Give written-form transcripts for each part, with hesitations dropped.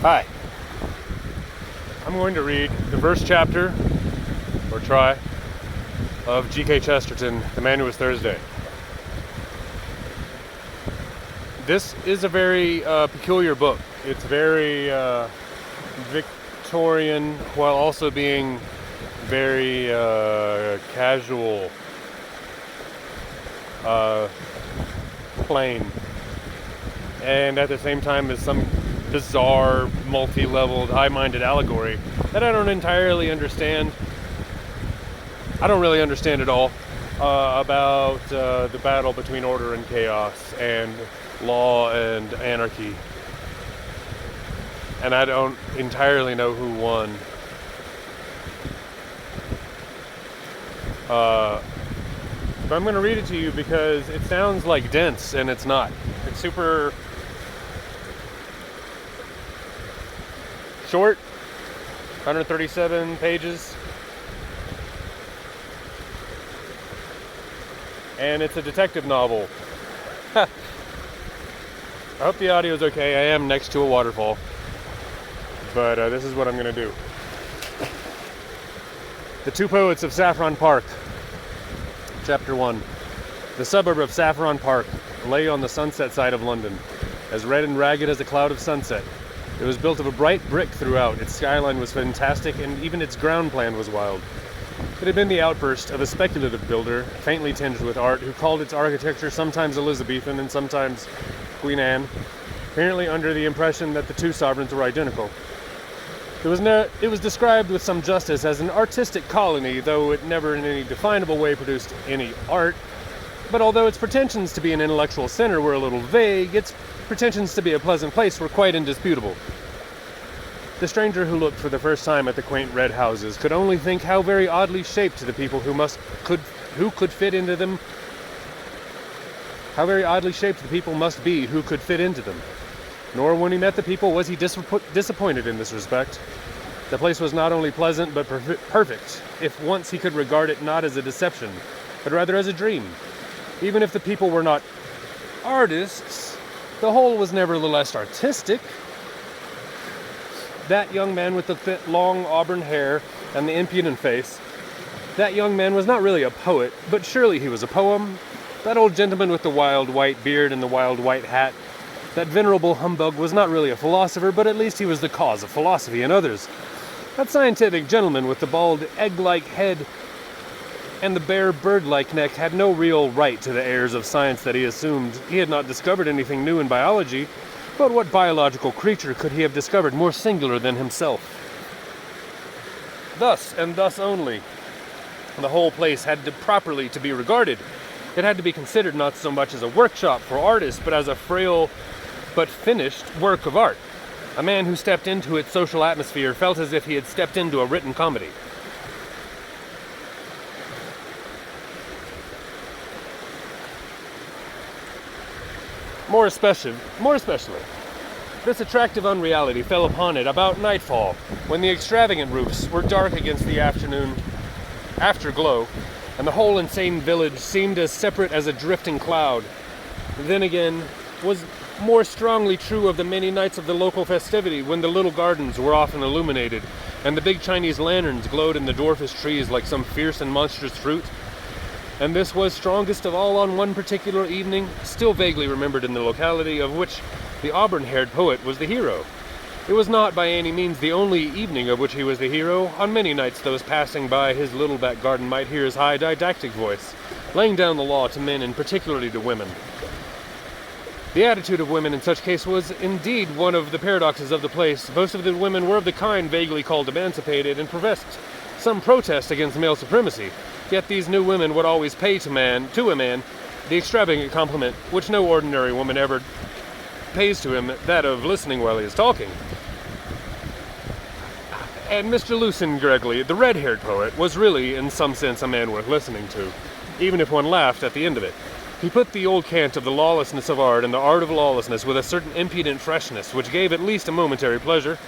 Hi. I'm going to read the first chapter, or try, of G.K. Chesterton, The Man Who Was Thursday. This is a very peculiar book. It's very Victorian, while also being very casual, plain, and at the same time is some bizarre, multi-leveled, high-minded allegory that I don't entirely understand. I don't really understand at all about the battle between order and chaos and law and anarchy. And I don't entirely know who won. But I'm going to read it to you because it sounds like dense, and it's not. It's super short, 137 pages, and it's a detective novel. I hope the audio is okay. I am next to a waterfall, but this is what I'm going to do. The Two Poets of Saffron Park. Chapter 1. The suburb of Saffron Park lay on the sunset side of London, as red and ragged as a cloud of sunset. It was built of a bright brick throughout. Its skyline was fantastic, and even its ground plan was wild. It had been the outburst of a speculative builder, faintly tinged with art, who called its architecture sometimes Elizabethan and sometimes Queen Anne, apparently under the impression that the two sovereigns were identical. It was described with some justice as an artistic colony, though it never in any definable way produced any art. But although its pretensions to be an intellectual center were a little vague, its pretensions to be a pleasant place were quite indisputable. The stranger who looked for the first time at the quaint red houses could only think how very oddly shaped the people who could fit into them. How very oddly shaped the people must be who could fit into them. Nor when he met the people was he disappointed in this respect. The place was not only pleasant but perfect, if once he could regard it not as a deception, but rather as a dream. Even if the people were not artists, the whole was nevertheless artistic. That young man with the thick, long auburn hair and the impudent face, that young man was not really a poet, but surely he was a poem. That old gentleman with the wild white beard and the wild white hat, that venerable humbug was not really a philosopher, but at least he was the cause of philosophy in others. That scientific gentleman with the bald egg-like head and the bare bird-like neck had no real right to the airs of science that he assumed. He had not discovered anything new in biology, but what biological creature could he have discovered more singular than himself? Thus, and thus only, the whole place had properly to be regarded. It had to be considered not so much as a workshop for artists, but as a frail but finished work of art. A man who stepped into its social atmosphere felt as if he had stepped into a written comedy. More especially, this attractive unreality fell upon it about nightfall, when the extravagant roofs were dark against the afternoon afterglow, and the whole insane village seemed as separate as a drifting cloud. Then again, was more strongly true of the many nights of the local festivity, when the little gardens were often illuminated, and the big Chinese lanterns glowed in the dwarfish trees like some fierce and monstrous fruit. And this was strongest of all on one particular evening, still vaguely remembered in the locality, of which the auburn-haired poet was the hero. It was not by any means the only evening of which he was the hero. On many nights those passing by his little back garden might hear his high didactic voice, laying down the law to men and particularly to women. The attitude of women in such case was indeed one of the paradoxes of the place. Most of the women were of the kind vaguely called emancipated, and professed some protest against male supremacy. Yet these new women would always pay to a man, the extravagant compliment which no ordinary woman ever pays to him, that of listening while he is talking. And Mr. Lucian Gregly, the red-haired poet, was really, in some sense, a man worth listening to, even if one laughed at the end of it. He put the old cant of the lawlessness of art and the art of lawlessness with a certain impudent freshness which gave at least a momentary pleasure.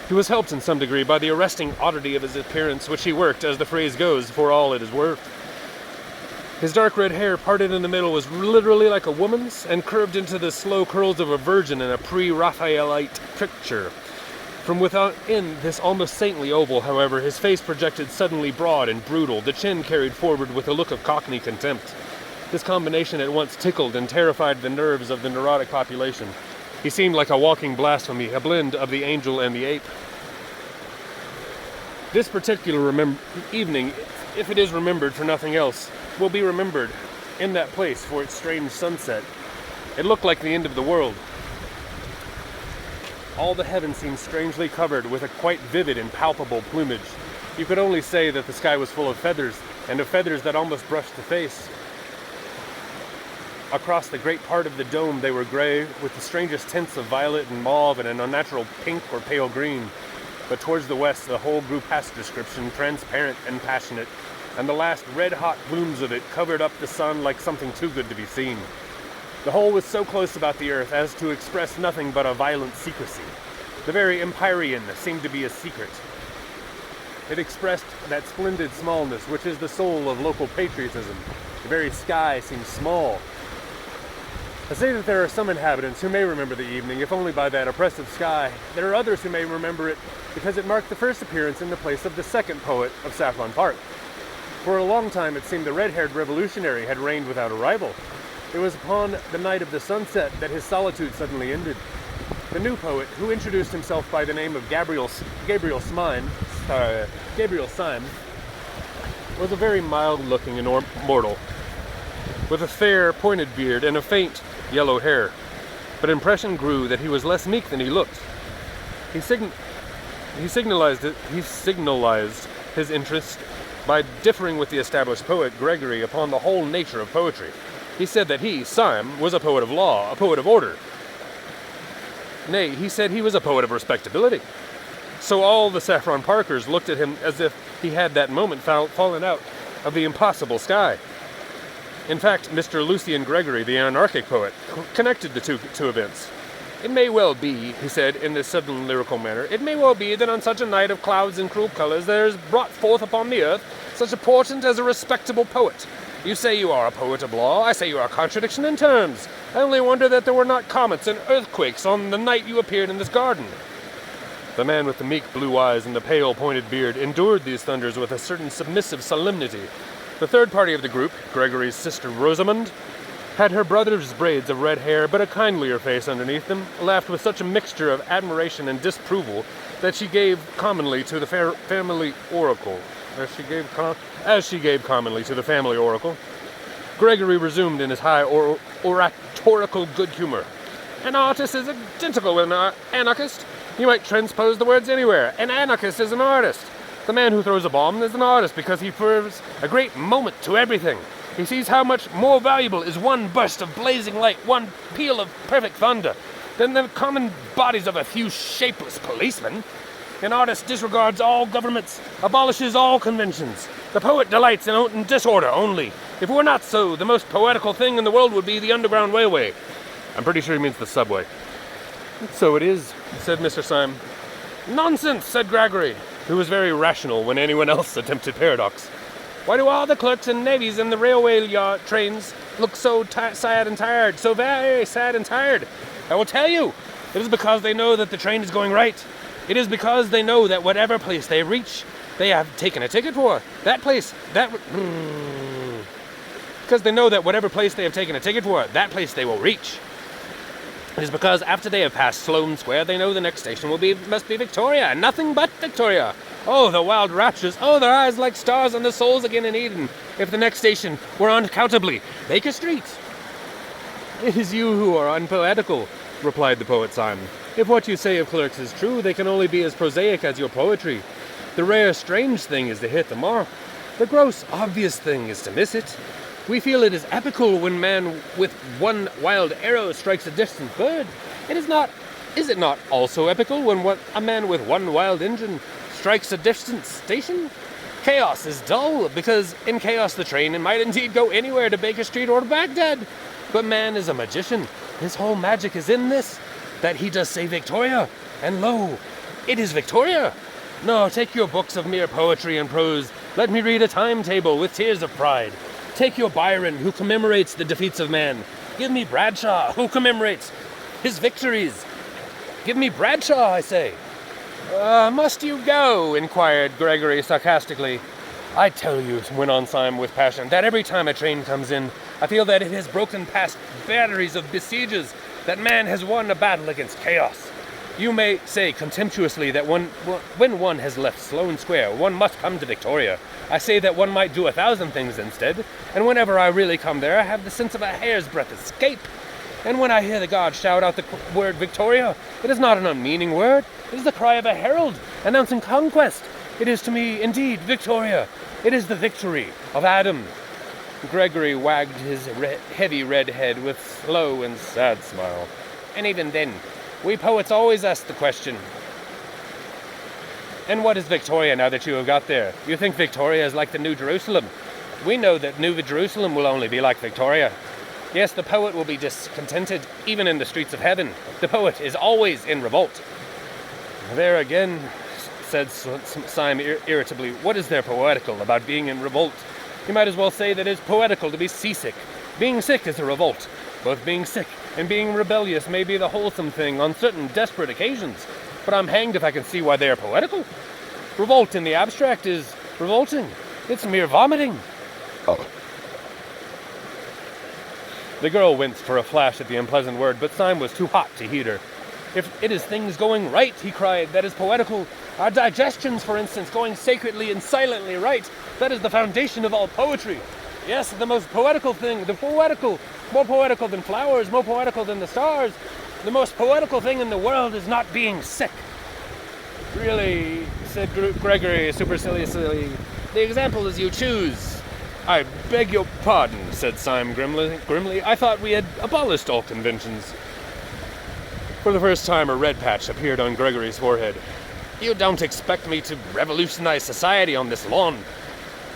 He was helped in some degree by the arresting oddity of his appearance, which he worked, as the phrase goes, for all it is worth. His dark red hair, parted in the middle, was literally like a woman's, and curved into the slow curls of a virgin in a pre-Raphaelite picture. From within this almost saintly oval, however, his face projected suddenly broad and brutal, the chin carried forward with a look of cockney contempt. This combination at once tickled and terrified the nerves of the neurotic population. He seemed like a walking blasphemy, a blend of the angel and the ape. This particular evening, if it is remembered for nothing else, will be remembered in that place for its strange sunset. It looked like the end of the world. All the heavens seemed strangely covered with a quite vivid and palpable plumage. You could only say that the sky was full of feathers, and of feathers that almost brushed the face. Across the great part of the dome they were gray, with the strangest tints of violet and mauve and an unnatural pink or pale green. But towards the west the whole grew past description, transparent and passionate, and the last red-hot gleams of it covered up the sun like something too good to be seen. The whole was so close about the earth as to express nothing but a violent secrecy. The very empyrean seemed to be a secret. It expressed that splendid smallness which is the soul of local patriotism. The very sky seemed small. I say that there are some inhabitants who may remember the evening, if only by that oppressive sky. There are others who may remember it because it marked the first appearance in the place of the second poet of Saffron Park. For a long time it seemed the red-haired revolutionary had reigned without a rival. It was upon the night of the sunset that his solitude suddenly ended. The new poet, who introduced himself by the name of Gabriel Syme, was a very mild-looking immortal, with a fair, pointed beard and a faint yellow hair. But impression grew that he was less meek than he looked. He signalized his interest by differing with the established poet Gregory upon the whole nature of poetry. He said that he, Syme, was a poet of law, a poet of order. Nay, he said he was a poet of respectability. So all the Saffron Parkers looked at him as if he had that moment fallen out of the impossible sky. In fact, Mr. Lucian Gregory, the anarchic poet, connected the two events. It may well be, he said in this sudden lyrical manner, it may well be that on such a night of clouds and cruel colors there is brought forth upon the earth such a portent as a respectable poet. You say you are a poet of law, I say you are a contradiction in terms. I only wonder that there were not comets and earthquakes on the night you appeared in this garden. The man with the meek blue eyes and the pale pointed beard endured these thunders with a certain submissive solemnity. The third party of the group, Gregory's sister Rosamond, had her brother's braids of red hair but a kindlier face underneath them, laughed with such a mixture of admiration and disapproval that she gave commonly to the family oracle. As she gave commonly to the family oracle, Gregory resumed in his high oratorical good humor. An artist is identical with an anarchist. You might transpose the words anywhere. An anarchist is an artist. The man who throws a bomb is an artist because he prefers a great moment to everything. He sees how much more valuable is one burst of blazing light, one peal of perfect thunder, than the common bodies of a few shapeless policemen. An artist disregards all governments, abolishes all conventions. The poet delights in disorder only. If it were not so, the most poetical thing in the world would be the Underground Railway. I'm pretty sure he means the subway. So it is, said Mr. Syme. Nonsense, said Gregory, who was very rational when anyone else attempted paradox. Why do all the clerks and navvies in the railway trains look so sad and tired, so very sad and tired? I will tell you. It is because they know that the train is going right. It is because they know that whatever place they reach, they have taken a ticket for. Because they know that whatever place they have taken a ticket for, that place they will reach. It is because after they have passed Sloane Square, they know the next station must be Victoria, and nothing but Victoria. Oh, the wild raptures! Oh, their eyes like stars on their souls again in Eden, if the next station were unaccountably Baker Street. It is you who are unpoetical, replied the poet Syme. If what you say of clerks is true, they can only be as prosaic as your poetry. The rare, strange thing is to hit the mark. The gross, obvious thing is to miss it. We feel it is epical when man with one wild arrow strikes a distant bird. Is it not also epical when a man with one wild engine strikes a distant station? Chaos is dull, because in chaos the train might indeed go anywhere to Baker Street or to Baghdad. But man is a magician. His whole magic is in this, that he does say Victoria, and lo, it is Victoria. No, take your books of mere poetry and prose. Let me read a timetable with tears of pride. Take your Byron, who commemorates the defeats of man. Give me Bradshaw, who commemorates his victories. Give me Bradshaw, I say. Must you go? Inquired Gregory sarcastically. I tell you, went on Syme with passion, that every time a train comes in, I feel that it has broken past batteries of besiegers, that man has won a battle against chaos. You may say contemptuously that when one has left Sloane Square, one must come to Victoria. I say that one might do 1,000 things instead, and whenever I really come there, I have the sense of a hair's breadth escape. And when I hear the guards shout out the word Victoria, it is not an unmeaning word. It is the cry of a herald, announcing conquest. It is to me, indeed, Victoria. It is the victory of Adam. Gregory wagged his heavy red head with slow and sad smile. And even then, we poets always ask the question, and what is Victoria now that you have got there? You think Victoria is like the New Jerusalem? We know that New Jerusalem will only be like Victoria. Yes, the poet will be discontented even in the streets of heaven. The poet is always in revolt. There again, said Syme irritably, what is there poetical about being in revolt? You might as well say that it is poetical to be seasick. Being sick is a revolt. Both being sick and being rebellious may be the wholesome thing on certain desperate occasions, but I'm hanged if I can see why they are poetical. Revolt in the abstract is revolting. It's mere vomiting. Oh. The girl winced for a flash at the unpleasant word, but Syme was too hot to heed her. If it is things going right, he cried, that is poetical. Our digestions, for instance, going sacredly and silently right. That is the foundation of all poetry. Yes, the most poetical thing, more poetical than flowers, more poetical than the stars. The most poetical thing in the world is not being sick. Really, said Gregory superciliously, the example is you choose. I beg your pardon, said Syme grimly. I thought we had abolished all conventions. For the first time, a red patch appeared on Gregory's forehead. You don't expect me to revolutionize society on this lawn?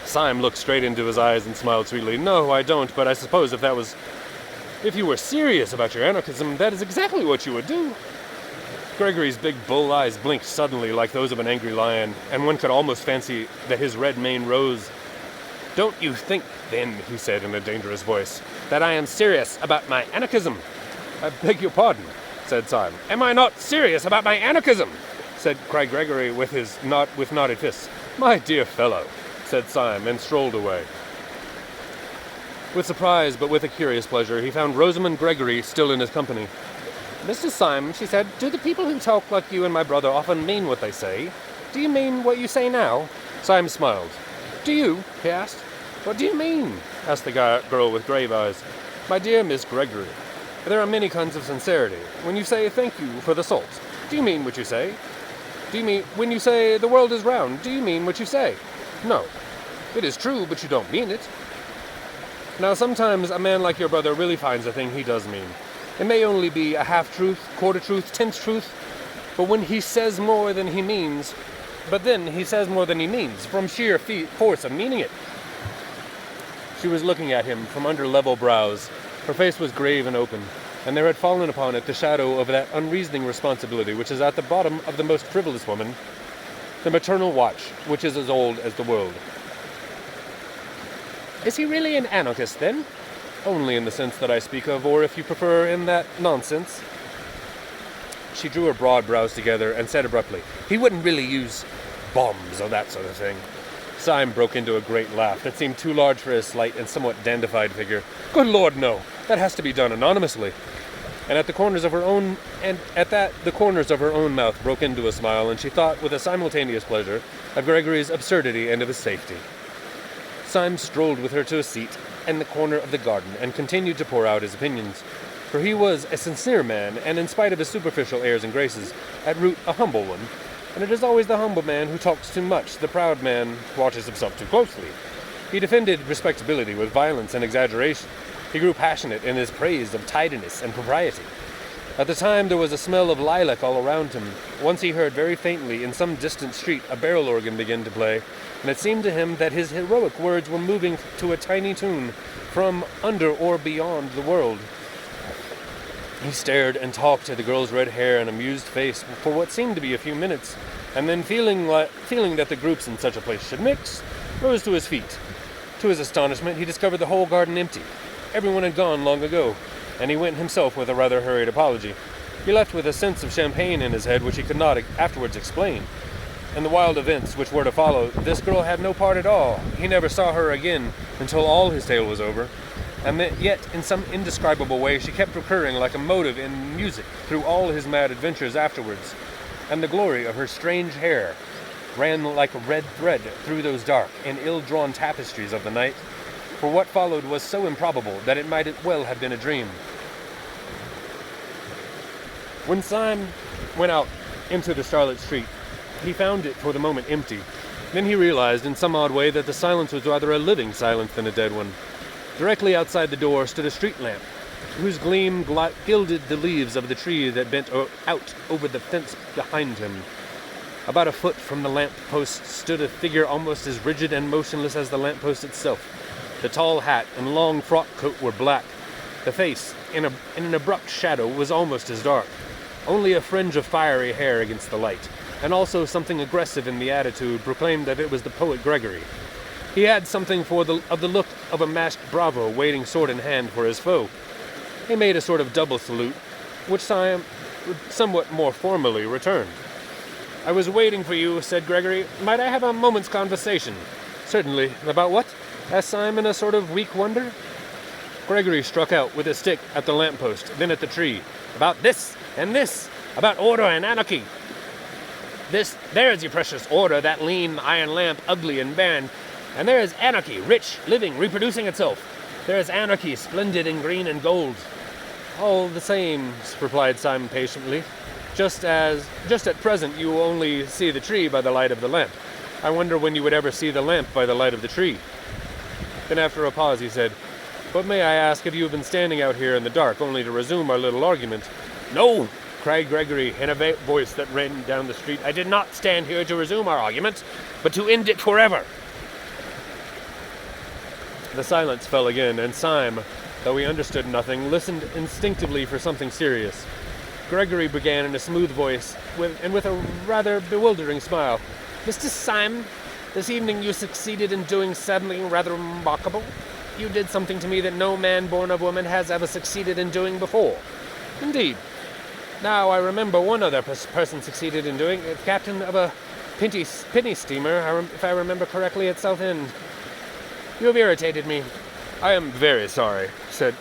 Syme looked straight into his eyes and smiled sweetly. No, I don't, but I suppose if you were serious about your anarchism, that is exactly what you would do. Gregory's big bull eyes blinked suddenly like those of an angry lion, and one could almost fancy that his red mane rose. Don't you think, then, he said in a dangerous voice, that I am serious about my anarchism? I beg your pardon, said Syme. Am I not serious about my anarchism? Cried Gregory with knotted fists. My dear fellow, said Syme, and strolled away. With surprise, but with a curious pleasure, he found Rosamond Gregory still in his company. Mr. Syme, she said, do the people who talk like you and my brother often mean what they say? Do you mean what you say now? Syme smiled. Do you? He asked. What do you mean? Asked the girl with grave eyes. My dear Miss Gregory, there are many kinds of sincerity. When you say thank you for the salt, do you mean what you say? Do you mean when you say the world is round, do you mean what you say? No. It is true, but you don't mean it. Now, sometimes a man like your brother really finds a thing he does mean. It may only be a half-truth, quarter-truth, tenth truth, but when he says more than he means, from sheer force of meaning it. She was looking at him from under level brows. Her face was grave and open, and there had fallen upon it the shadow of that unreasoning responsibility which is at the bottom of the most frivolous woman, the maternal watch, which is as old as the world. Is he really an anarchist, then? Only in the sense that I speak of, or if you prefer, in that nonsense. She drew her broad brows together and said abruptly, he wouldn't really use bombs or that sort of thing. Syme broke into a great laugh that seemed too large for his slight and somewhat dandified figure. Good Lord, no! That has to be done anonymously. And the corners of her own mouth broke into a smile, and she thought with a simultaneous pleasure of Gregory's absurdity and of his safety. Syme strolled with her to a seat in the corner of the garden and continued to pour out his opinions, for he was a sincere man, and in spite of his superficial airs and graces, at root a humble one, and it is always the humble man who talks too much, the proud man watches himself too closely. He defended respectability with violence and exaggeration. He grew passionate in his praise of tidiness and propriety. At the time there was a smell of lilac all around him. Once he heard very faintly in some distant street a barrel organ begin to play, and it seemed to him that his heroic words were moving to a tiny tune from under or beyond the world. He stared and talked at the girl's red hair and amused face for what seemed to be a few minutes, and then feeling that the groups in such a place should mix, rose to his feet. To his astonishment, he discovered the whole garden empty. Everyone had gone long ago, and he went himself with a rather hurried apology. He left with a sense of champagne in his head which he could not afterwards explain. In the wild events which were to follow, this girl had no part at all. He never saw her again until all his tale was over. And yet, in some indescribable way, she kept recurring like a motive in music through all his mad adventures afterwards. And the glory of her strange hair ran like a red thread through those dark and ill-drawn tapestries of the night, for what followed was so improbable that it might well have been a dream. When Syme went out into the starlit street, he found it for the moment empty. Then he realized in some odd way that the silence was rather a living silence than a dead one. Directly outside the door stood a street lamp, whose gleam gilded the leaves of the tree that bent out over the fence behind him. About a foot from the lamp post stood a figure almost as rigid and motionless as the lamp post itself. The tall hat and long frock coat were black. The face, in an abrupt shadow, was almost as dark. Only a fringe of fiery hair against the light, and also something aggressive in the attitude, proclaimed that it was the poet Gregory. He had something of the look of a masked bravo waiting sword in hand for his foe. He made a sort of double salute, which Syme somewhat more formally returned. "I was waiting for you," said Gregory. "Might I have a moment's conversation?" "Certainly. About what?" asked Syme in a sort of weak wonder. Gregory struck out with a stick at the lamppost, then at the tree. "About this and this. About order and anarchy. There's your precious order, that lean iron lamp, ugly and barren. And there is anarchy, rich, living, reproducing itself. There is anarchy, splendid in green and gold." "All the same," replied Syme patiently. Just at present you only see the tree by the light of the lamp. I wonder when you would ever see the lamp by the light of the tree." Then after a pause he said, "But may I ask if you have been standing out here in the dark only to resume our little argument?" "No," cried Gregory in a voice that ran down the street. "I did not stand here to resume our argument, but to end it forever." The silence fell again, and Syme, though he understood nothing, listened instinctively for something serious. Gregory began in a smooth voice, with a rather bewildering smile. "Mr. Syme, this evening you succeeded in doing something rather remarkable. You did something to me that no man born of woman has ever succeeded in doing before." "Indeed. Now I remember one other person succeeded in doing it, captain of a penny steamer, if I remember correctly, at Southend. You have irritated me." "I am very sorry,"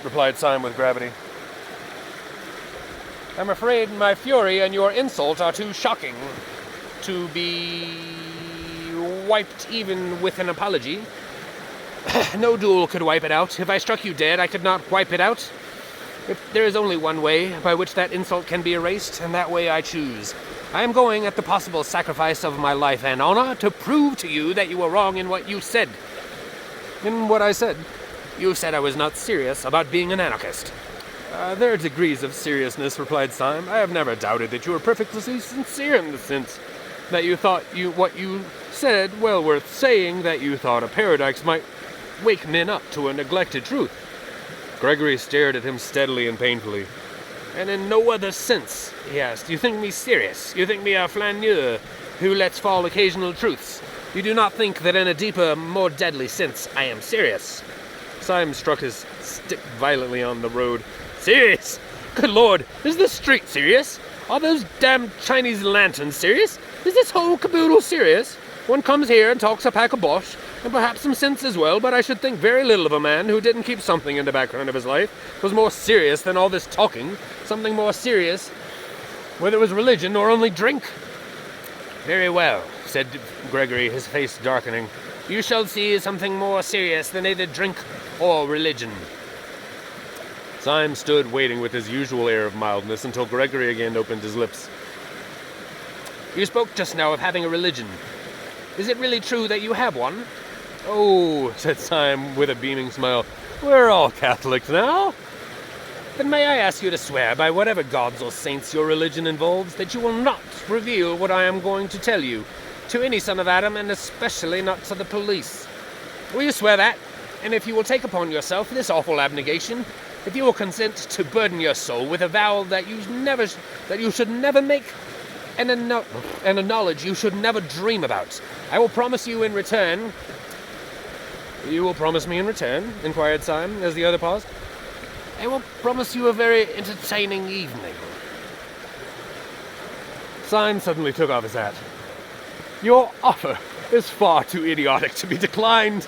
replied Syme with gravity. "I'm afraid my fury and your insult are too shocking to be wiped even with an apology. No duel could wipe it out. If I struck you dead, I could not wipe it out. There is only one way by which that insult can be erased, and that way I choose. I am going, at the possible sacrifice of my life and honor, to prove to you that you were wrong in what you said." "In what I said?" "You said I was not serious about being an anarchist." There are degrees of seriousness," replied Syme. "I have never doubted that you were perfectly sincere in the sense that you thought what you said well worth saying, that you thought a paradox might wake men up to a neglected truth." Gregory stared at him steadily and painfully. "And in no other sense?" he asked. "You think me serious? You think me a flaneur who lets fall occasional truths? You do not think that in a deeper, more deadly sense I am serious?" Syme struck his stick violently on the road. "Serious? Good Lord, is this street serious? Are those damned Chinese lanterns serious? Is this whole caboodle serious? One comes here and talks a pack of bosh, and perhaps some sense as well, but I should think very little of a man who didn't keep something in the background of his life, was more serious than all this talking, something more serious, whether it was religion or only drink." "Very well," said Gregory, his face darkening. "You shall see something more serious than either drink or religion." Syme stood waiting with his usual air of mildness until Gregory again opened his lips. "You spoke just now of having a religion. Is it really true that you have one?" "Oh," said Syme with a beaming smile, "we're all Catholics now." "Then may I ask you to swear by whatever gods or saints your religion involves that you will not reveal what I am going to tell you to any son of Adam, and especially not to the police? Will you swear that? And if you will take upon yourself this awful abnegation, if you will consent to burden your soul with a vow that you should never make, and a knowledge you should never dream about, I will promise you in return—" "You will promise me in return?" inquired Syme, as the other paused. "I will promise you a very entertaining evening." Syme suddenly took off his hat. Your offer is far too idiotic to be declined.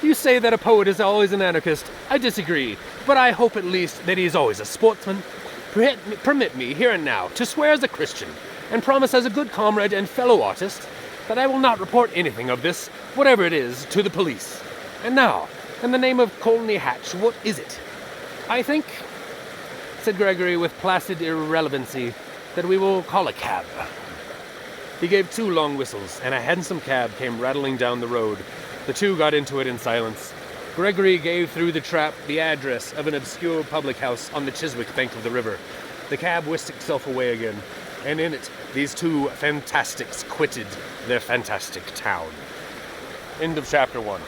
You say that a poet is always an anarchist. I disagree, but I hope at least that he is always a sportsman. Permit me, here and now, to swear as a Christian, and promise as a good comrade and fellow artist, that I will not report anything of this, whatever it is, to the police. And now, in the name of Colney Hatch, what is it? I think, said Gregory with placid irrelevancy, that we will call a cab. He gave 2 long whistles, and a hansom cab came rattling down the road. The 2 got into it in silence. Gregory gave through the trap the address of an obscure public house on the Chiswick bank of the river. The cab whisked itself away again, and in it these 2 fantastics quitted their fantastic town. End of chapter 1.